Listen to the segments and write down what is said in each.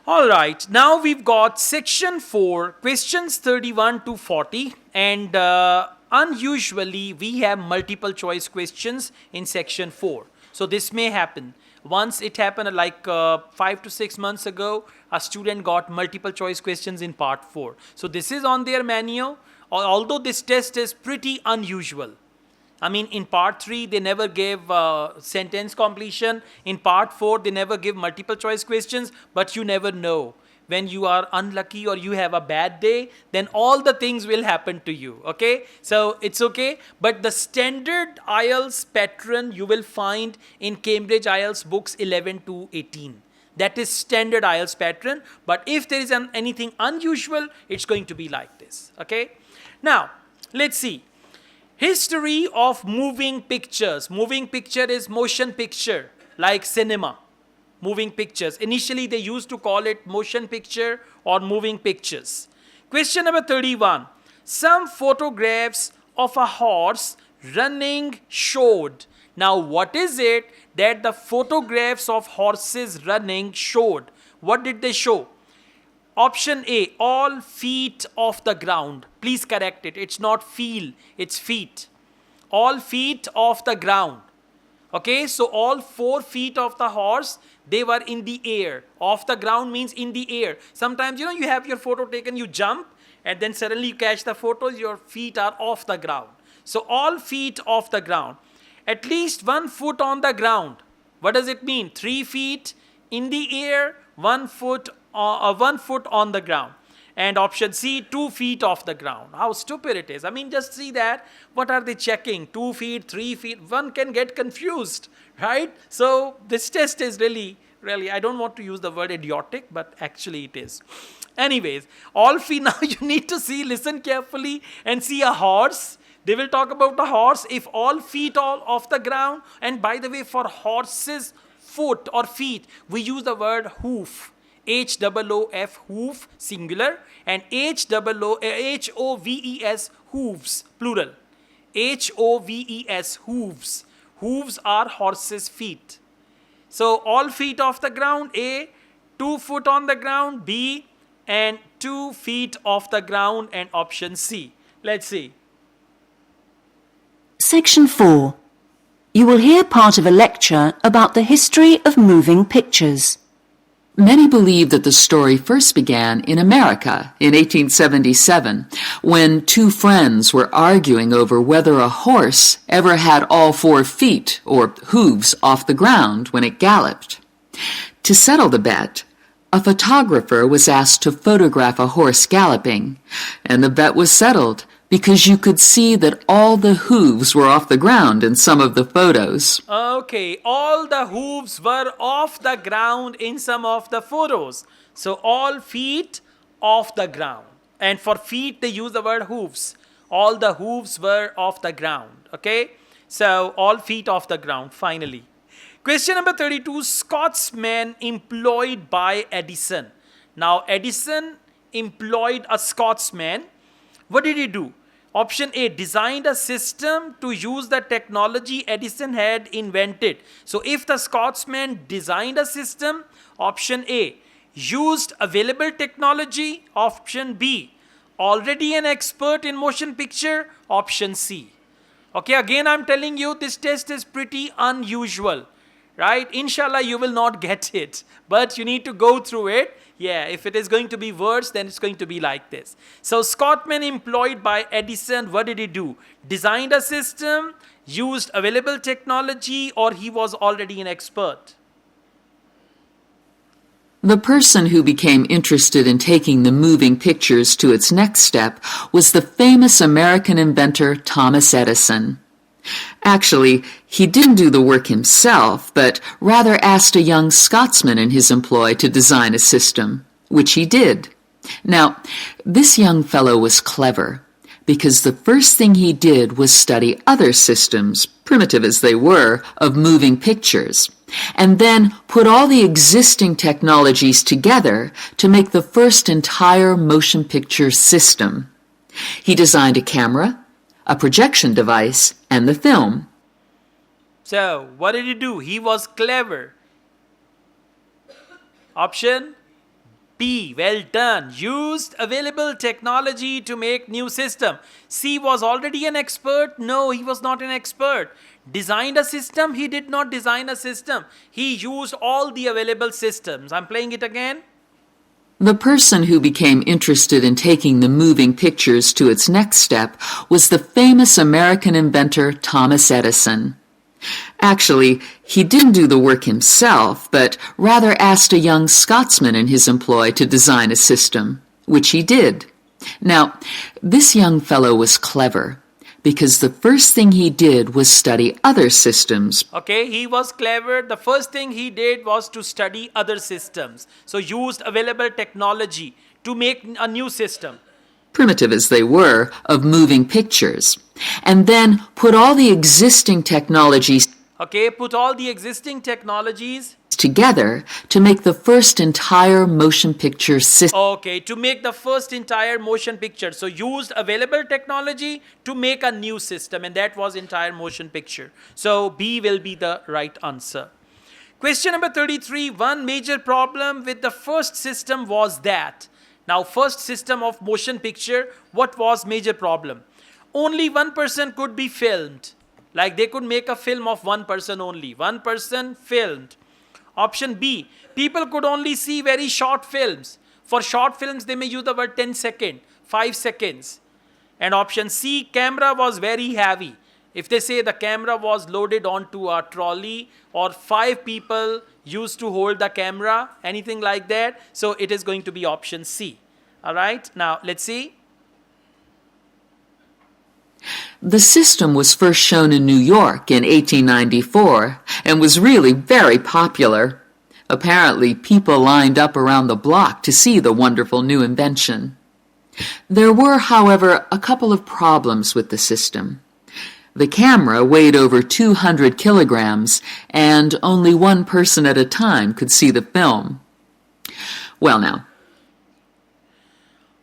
Alright, now we've got section 4, questions 31 to 40, and unusually we have multiple choice questions in section 4. So this may happen. Once it happened like 5 to 6 months ago, a student got multiple choice questions in part 4. So this is on their manual, although this test is pretty unusual. I mean, in part 3, they never gave sentence completion. In part 4, they never give multiple choice questions, but you never know. When you are unlucky or you have a bad day, then all the things will happen to you, okay? So it's okay, but the standard IELTS pattern you will find in Cambridge IELTS books 11 to 18. That is standard IELTS pattern, but if there is anything unusual, it's going to be like this, okay? Now, let's see. History of moving pictures. Moving picture is motion picture, like cinema. Moving pictures. Initially, they used to call it motion picture or moving pictures. Question number 31. Some photographs of a horse running showed. Now, what is it that the photographs of horses running showed? What did they show? Option A, all feet off the ground. Please correct it. It's not feel, it's feet. All feet off the ground. Okay, so all 4 feet of the horse, they were in the air. Off the ground means in the air. Sometimes, you have your photo taken, you jump, and then suddenly you catch the photos, your feet are off the ground. So all feet off the ground. At least 1 foot on the ground. What does it mean? 3 feet in the air, 1 foot on the ground. And option C, 2 feet off the ground. How stupid it is. I mean, just see that. What are they checking? 2 feet, 3 feet. One can get confused, right? So this test is really, I don't want to use the word idiotic, but actually it is. Anyways, all feet, now you need to listen carefully and see a horse. They will talk about the horse. If all feet all off the ground, and by the way, for horses, foot or feet, we use the word hoof. H-O-O-F, hoof, singular, and H-O-V-E-S, hooves, plural. H-O-V-E-S, hooves. Hooves are horses' feet. So, all feet off the ground, A, 2 foot on the ground, B, and 2 feet off the ground, and option C. Let's see. Section 4. You will hear part of a lecture about the history of moving pictures. Many believe that the story first began in America in 1877, when 2 friends were arguing over whether a horse ever had all 4 feet, or hooves, off the ground when it galloped. To settle the bet, a photographer was asked to photograph a horse galloping, and the bet was settled because you could see that all the hooves were off the ground in some of the photos. Okay, all the hooves were off the ground in some of the photos. So all feet off the ground. And for feet, they use the word hooves. All the hooves were off the ground. Okay, so all feet off the ground, finally. Question number 32, Scotsman employed by Edison. Now, Edison employed a Scotsman. What did he do? Option A, designed a system to use the technology Edison had invented. So if the Scotsman designed a system, option A, used available technology, option B, already an expert in motion picture, option C. Okay, again I'm telling you, this test is pretty unusual, right? Inshallah you will not get it, but you need to go through it. Yeah, if it is going to be worse, then it's going to be like this. So Scotsman employed by Edison, what did he do? Designed a system, used available technology, or he was already an expert? The person who became interested in taking the moving pictures to its next step was the famous American inventor Thomas Edison. Actually, he didn't do the work himself, but rather asked a young Scotsman in his employ to design a system, which he did. Now, this young fellow was clever, because the first thing he did was study other systems, primitive as they were, of moving pictures, and then put all the existing technologies together to make the first entire motion picture system. He designed a camera, a projection device, and the film. So, what did he do? He was clever. Option B, well done. Used available technology to make new system. C, was already an expert. No, he was not an expert. Designed a system. He did not design a system. He used all the available systems. I'm playing it again. The person who became interested in taking the moving pictures to its next step was the famous American inventor Thomas Edison. Actually, he didn't do the work himself, but rather asked a young Scotsman in his employ to design a system, which he did. Now, this young fellow was clever, because the first thing he did was study other systems. Okay, he was clever. The first thing he did was to study other systems. So used available technology to make a new system. Primitive as they were, of moving pictures, and then put all the existing technologies Okay, put all the existing technologies together to make the first entire motion picture system. Okay, to make the first entire motion picture. So used available technology to make a new system, and that was entire motion picture. So B will be the right answer. Question number 33. One major problem with the first system was that. Now, first system of motion picture, what was major problem? Only one person could be filmed. Like they could make a film of one person only. One person filmed. Option B, people could only see very short films. For short films, they may use the word 10 seconds, 5 seconds. And option C, camera was very heavy. If they say the camera was loaded onto a trolley or 5 people used to hold the camera, anything like that. So it is going to be option C. All right, now let's see. The system was first shown in New York in 1894 and was really very popular. Apparently, people lined up around the block to see the wonderful new invention. There were, however, a couple of problems with the system. The camera weighed over 200 kilograms, and only one person at a time could see the film. Well now.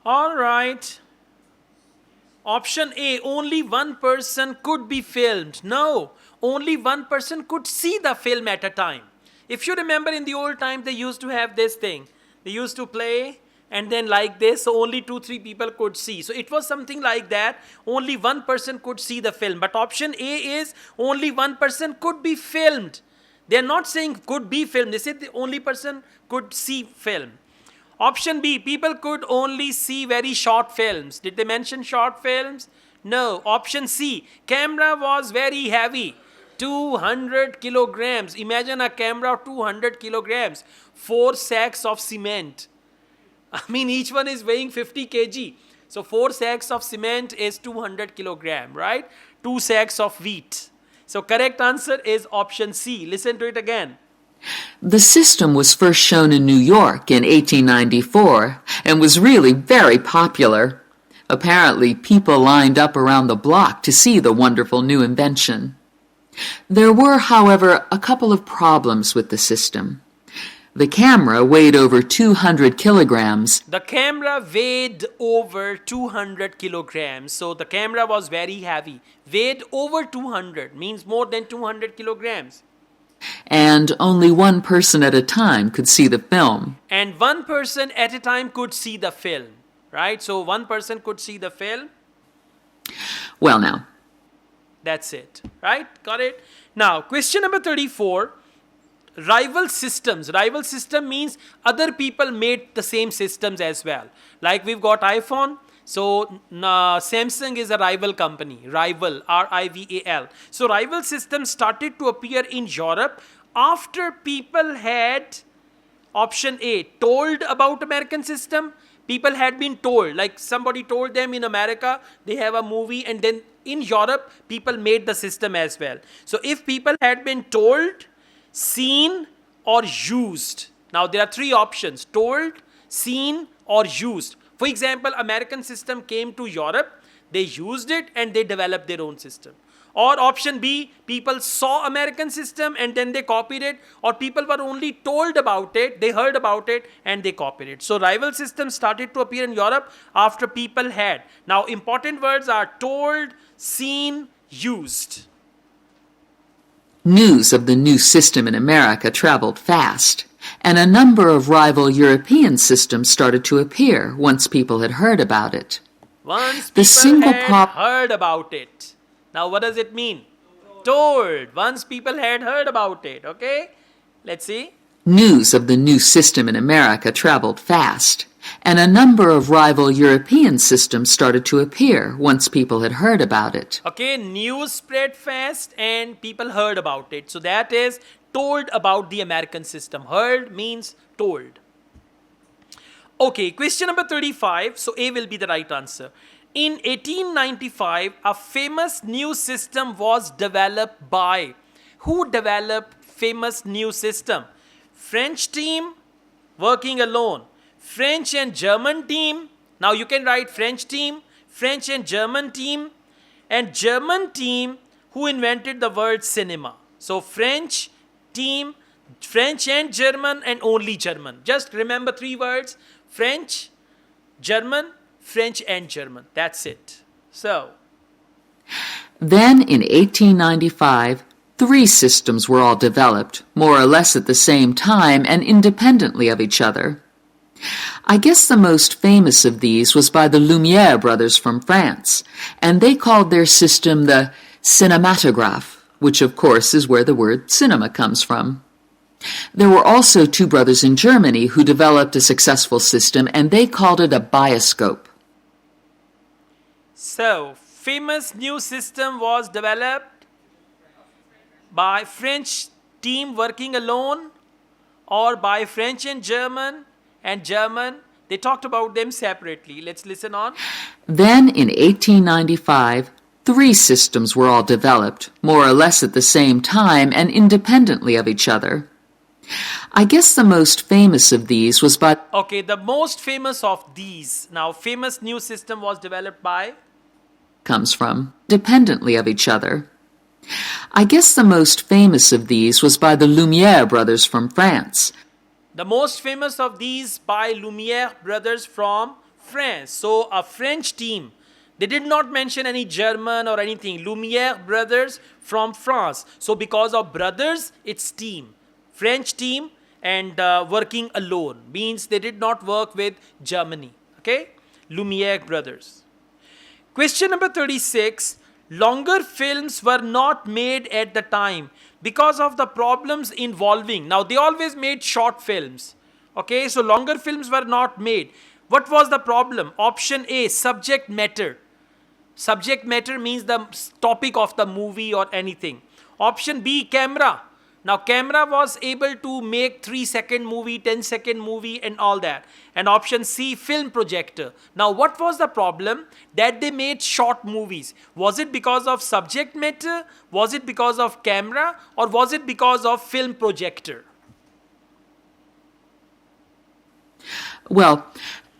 All right. Option A, only one person could be filmed. No, only one person could see the film at a time. If you remember in the old time, they used to have this thing. They used to play and then like this, so only 2-3 people could see. So it was something like that. Only one person could see the film. But option A is only one person could be filmed. They are not saying could be filmed. They said the only person could see film. Option B, people could only see very short films. Did they mention short films? No. Option C, camera was very heavy. 200 kilograms. Imagine a camera of 200 kilograms. 4 sacks of cement. I mean, each one is weighing 50 kg. So 4 sacks of cement is 200 kilogram, right? 2 sacks of wheat. So correct answer is option C. Listen to it again. The system was first shown in New York in 1894 and was really very popular. Apparently, people lined up around the block to see the wonderful new invention. There were, however, a couple of problems with the system. The camera weighed over 200 kilograms. The camera weighed over 200 kilograms. So the camera was very heavy. Weighed over 200 means more than 200 kilograms. And only one person at a time could see the film. And one person at a time could see the film, right? So one person could see the film. Well now. That's it, right? Got it? Now, question number 34. Rival systems. Rival system means other people made the same systems as well. Like we've got iPhone. So Samsung is a rival company. Rival, R-I-V-A-L. So rival systems started to appear in Europe after people had, option A, told about American system. People had been told, like somebody told them in America, they have a movie, and then in Europe, people made the system as well. So if people had been told, seen, or used. Now there are 3 options: told, seen, or used. For example, American system came to Europe, they used it and they developed their own system. Or option B, people saw American system and then they copied it, or people were only told about it, they heard about it and they copied it. So rival systems started to appear in Europe after people had. Now important words are told, seen, used. News of the new system in America traveled fast, and a number of rival European systems started to appear once people had heard about it. Once The people single had heard about it. Now what does it mean? Told. Once people had heard about it. Okay? Let's see. News of the new system in America traveled fast, and a number of rival European systems started to appear once people had heard about it. Okay, news spread fast and people heard about it. So that is told about the American system. Heard means told. Okay, question number 35. So A will be the right answer. In 1895, a famous new system was developed by. Who developed famous new system? French team working alone. French and German team. Now you can write French team, French and German team who invented the word cinema. So French team, French and German and only German. Just remember three words: French, German, French and German. That's it. So Then in 1895, 3 systems were all developed, more or less at the same time and independently of each other. I guess the most famous of these was by the Lumiere brothers from France, and they called their system the cinematograph, which of course is where the word cinema comes from. There were also 2 brothers in Germany who developed a successful system, and they called it a bioscope. So, famous new system was developed by French team working alone or by French and German, they talked about them separately. Let's listen on. Then in 1895, 3 systems were all developed, more or less at the same time and independently of each other. I guess the most famous of these was by... Okay, the most famous of these. Now, famous new system was developed by... comes from, independently of each other. I guess the most famous of these was by the Lumiere brothers from France. The most famous of these by Lumiere brothers from France. So, a French team. They did not mention any German or anything. Lumiere brothers from France. So, because of brothers, it's team. French team and working alone. Means they did not work with Germany. Okay? Lumiere brothers. Question number 36. Longer films were not made at the time because of the problems involving. Now, they always made short films. Okay, so longer films were not made. What was the problem? Option A, subject matter. Subject matter means the topic of the movie or anything. Option B, camera. Now, camera was able to make 3-second movie, 10-second movie and all that. And option C, film projector. Now, what was the problem? That they made short movies. Was it because of subject matter? Was it because of camera? Or was it because of film projector? Well,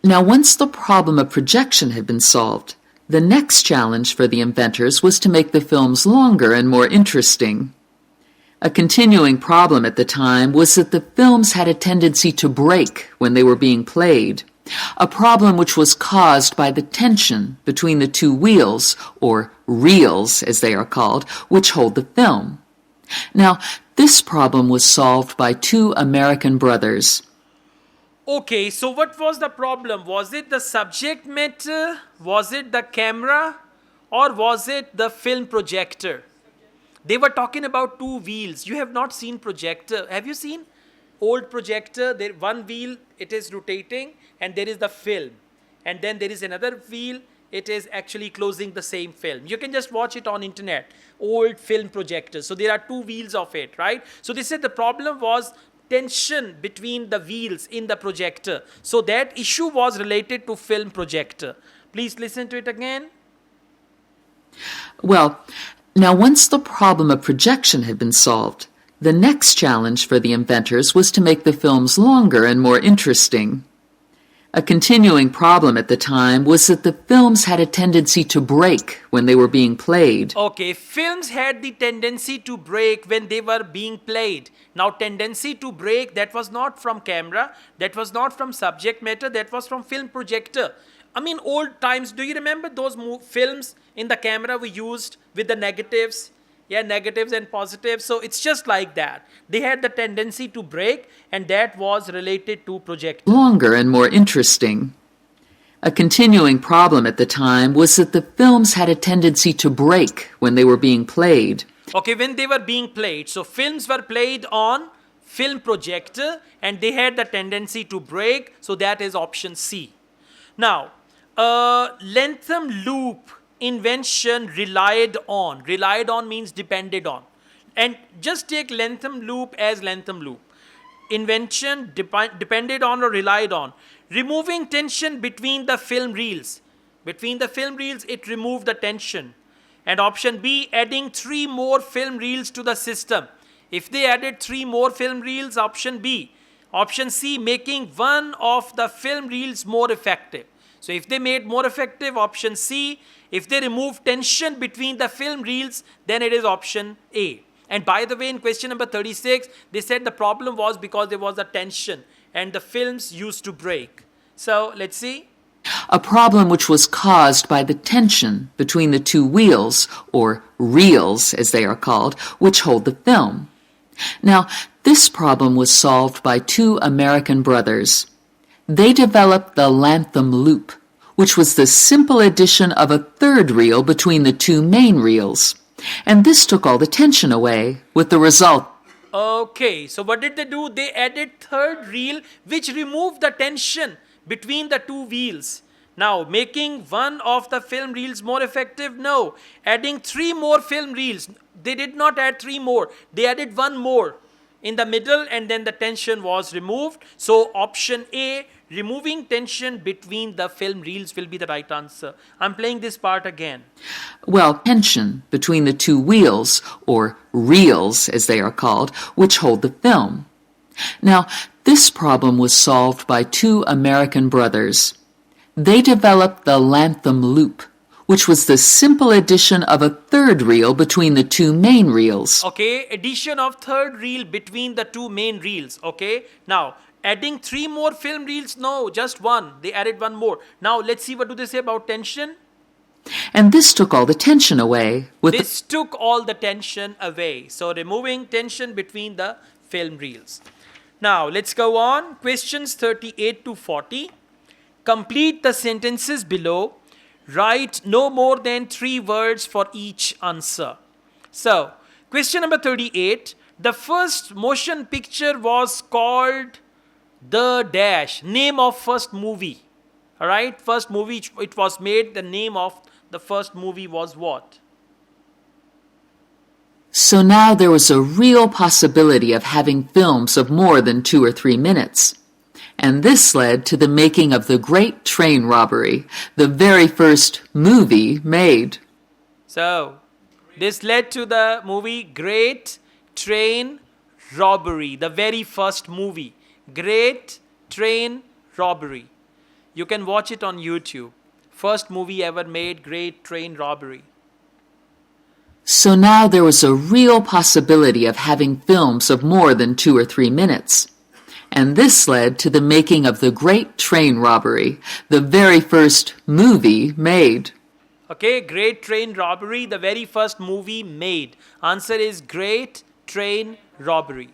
now once the problem of projection had been solved, the next challenge for the inventors was to make the films longer and more interesting. A continuing problem at the time was that the films had a tendency to break when they were being played, a problem which was caused by the tension between the 2 wheels, or reels as they are called, which hold the film. Now, this problem was solved by 2 American brothers. Okay, so what was the problem? Was it the subject matter? Was it the camera? Or was it the film projector? They were talking about 2 wheels. You have not seen projector. Have you seen old projector? There one wheel, it is rotating and there is the film. And then there is another wheel, it is actually closing the same film. You can just watch it on internet. Old film projectors. So there are 2 wheels of it, right? So they said the problem was tension between the wheels in the projector. So that issue was related to film projector. Please listen to it again. Well, now once the problem of projection had been solved, the next challenge for the inventors was to make the films longer and more interesting. A continuing problem at the time was that the films had a tendency to break when they were being played. Okay, films had the tendency to break when they were being played. Now, tendency to break, that was not from camera, that was not from subject matter, that was from film projector. I mean, old times, do you remember those films in the camera we used with the negatives? Yeah, negatives and positives. So it's just like that. They had the tendency to break, and that was related to projector. Longer and more interesting. A continuing problem at the time was that the films had a tendency to break when they were being played. Okay, when they were being played. So films were played on film projector and they had the tendency to break. So that is option C. Now, lantham loop invention relied on. Relied on means depended on. And just take lantham loop as lantham loop. Invention depended on or relied on. Removing tension between the film reels. Between the film reels, it removed the tension. And option B, adding 3 more film reels to the system. If they added 3 more film reels, option B. Option C, making one of the film reels more effective. So if they made more effective, option C. If they remove tension between the film reels, then it is option A. And by the way, in question number 36, they said the problem was because there was a tension and the films used to break. So let's see. A problem which was caused by the tension between the 2 wheels, or reels as they are called, which hold the film. Now, this problem was solved by 2 American brothers. They developed the lantham loop, which was the simple addition of a 3rd reel between the 2 main reels. And this took all the tension away, with the result. Okay, so what did they do? They added 3rd reel, which removed the tension between the 2 wheels. Now, making one of the film reels more effective? No. Adding 3 more film reels. They did not add 3 more. They added 1 more in the middle and then the tension was removed. So, option A, removing tension between the film reels will be the right answer. I'm playing this part again. Well, tension between the 2 wheels, or reels as they are called, which hold the film. Now, this problem was solved by 2 American brothers. They developed the lantham loop, which was the simple addition of a 3rd reel between the 2 main reels. Okay, addition of 3rd reel between the 2 main reels. Okay, now adding 3 more film reels? No, just 1. They added 1 more. Now let's see what do they say about tension. And this took all the tension away. This took all the tension away. So removing tension between the film reels. Now let's go on. Questions 38 to 40. Complete the sentences below. Write no more than 3 words for each answer. So, question number 38. The first motion picture was called The Dash. Name of first movie. Alright, first movie it was made. The name of the first movie was what? So now there was a real possibility of having films of more than 2 or 3 minutes. And this led to the making of the Great Train Robbery, the very first movie made. So, this led to the movie Great Train Robbery, the very first movie. Great Train Robbery. You can watch it on YouTube. First movie ever made, Great Train Robbery. So now there was a real possibility of having films of more than 2 or 3 minutes. And this led to the making of the Great Train Robbery, the very first movie made. Okay, Great Train Robbery, the very first movie made. Answer is Great Train Robbery.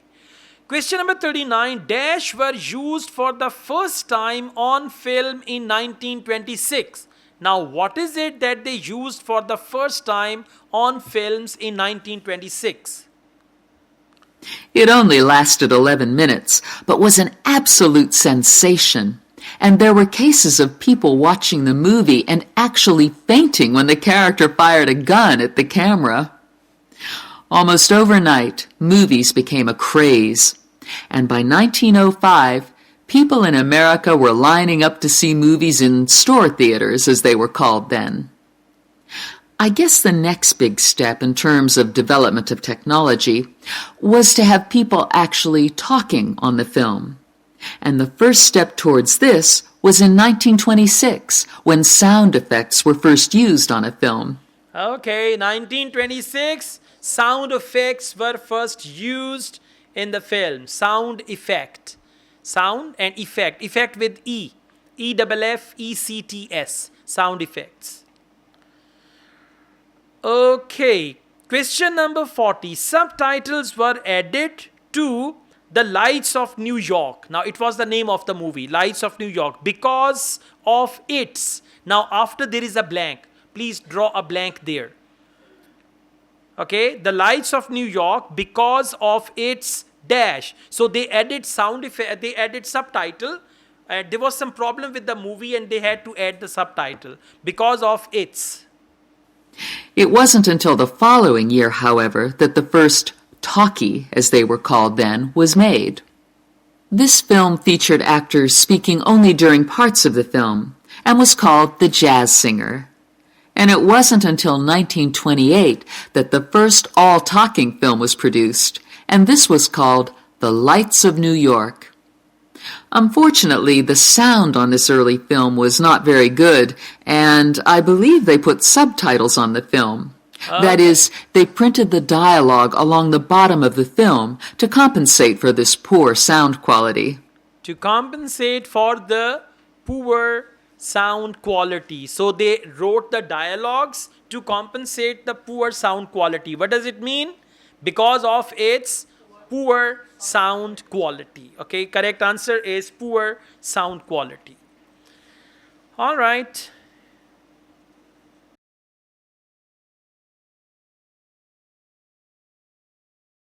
Question number 39. Dash were used for the first time on film in 1926. Now, what is it that they used for the first time on films in 1926? It only lasted 11 minutes, but was an absolute sensation. And there were cases of people watching the movie and actually fainting when the character fired a gun at the camera. Almost overnight, movies became a craze. And by 1905, people in America were lining up to see movies in store theaters, as they were called then. I guess the next big step in terms of development of technology was to have people actually talking on the film. And the first step towards this was in 1926, when sound effects were first used on a film. Okay, 1926, sound effects were first used in the film. Sound effect. Sound and effect. Effect with E. E-double-F-E-C-T-S. Sound effects. Okay. Question number 40. Subtitles were added to The Lights of New York. Now, it was the name of the movie, Lights of New York, because of its. Now, after there is a blank, please draw a blank there. Okay, The Lights of New York because of its dash. So they added sound effect, they added subtitle. There was some problem with the movie and they had to add the subtitle because of its. It wasn't until the following year, however, that the first talkie, as they were called then, was made. This film featured actors speaking only during parts of the film and was called The Jazz Singer. And it wasn't until 1928 that the first all-talking film was produced, and this was called The Lights of New York. Unfortunately, the sound on this early film was not very good, and I believe they put subtitles on the film. That is, they printed the dialogue along the bottom of the film to compensate for this poor sound quality. To compensate for the poor sound quality. So they wrote the dialogues to compensate the poor sound quality. What does it mean? Because of its poor sound quality. Okay, correct answer is poor sound quality. All right.